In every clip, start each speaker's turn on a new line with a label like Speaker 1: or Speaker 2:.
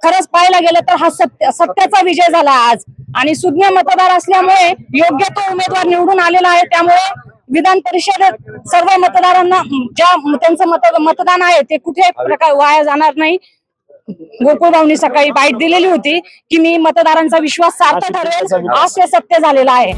Speaker 1: खरंच पाहायला गेलं तर हा सत्याचा विजय झाला आज आणि सुज्ञ मतदार असल्यामुळे योग्य तो उमेदवार निवडून आलेला आहे। त्यामुळे विधान परिषदेत सर्व मतदारांना त्यांचं मतदान आहे ते कुठे प्रकार वाया जाणार नाही। गोकुळ भाऊनी सकाळी बाईट दिलेली होती की मी मतदारांचा विश्वास सार्थ ठरवेल, आज ते सत्य झालेलं आहे।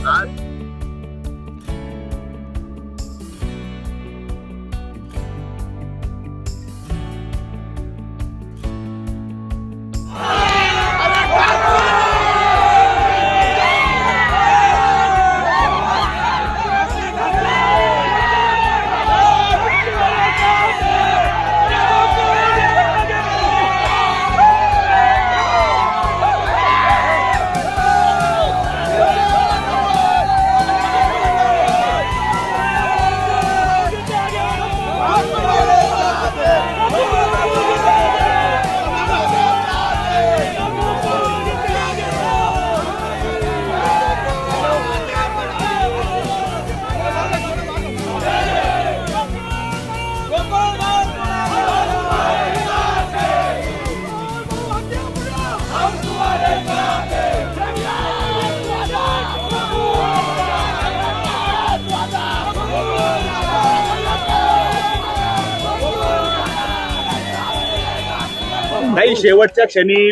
Speaker 2: नाही, शेवटच्या क्षणी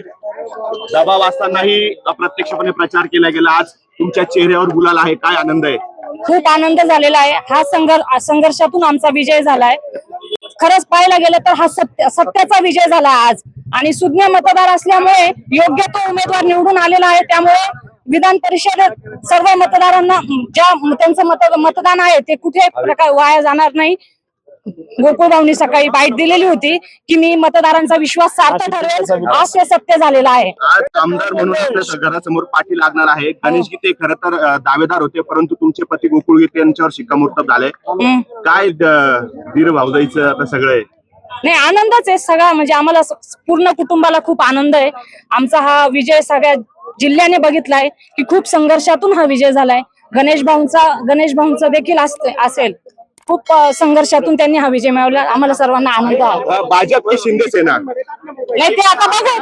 Speaker 2: दबाव असतानाही अप्रत्यक्षपणे प्रचार केला गेला। आज तुमच्या चेहऱ्यावर गुलाल आहे, काय आनंद आहे?
Speaker 1: खूप आनंद झालेला आहे। हा संघर्षातून आमचा विजय झालाय। खरंच पाहायला गेलं तर हा सत्याचा विजय झाला आज आणि सुज्ञ मतदार असल्यामुळे योग्य तो उमेदवार निवडून आलेला आहे। त्यामुळे विधान परिषदेत सर्व मतदारांना त्यांचं मतदान आहे ते कुठे प्रकार वाया जाणार नाही। गोकुळ भाऊनी सकाळी बाईट दिलेली होती की मी मतदारांचा विश्वास सार्थ ठरवेल, आज ते सत्य झालेलं आहे।
Speaker 2: आज आमदार म्हणून आपल्या घरासमोर पाठी लागणार आहे। गणेश गीते खरं तर दावेदार होते, परंतु तुमचे पती गोकुळ गीते यांच्यावर शिक्कामोर्तब झाले। काय धीर भावजाईचं आता सगळं
Speaker 1: नाही, आनंदच आहे सगळा, म्हणजे आम्हाला पूर्ण कुटुंबाला खूप आनंद आहे। आमचा हा विजय सगळ्या जिल्ह्याने बघितलाय की खूप संघर्षातून हा विजय झालाय। गणेश भाऊंचा देखील असेल, खूप संघर्षातून त्यांनी हा विजय मिळवला। आम्हाला सर्वांना आनंद आहे।
Speaker 2: भाजप की शिंदे सेना?
Speaker 1: नाही, ते आता बघू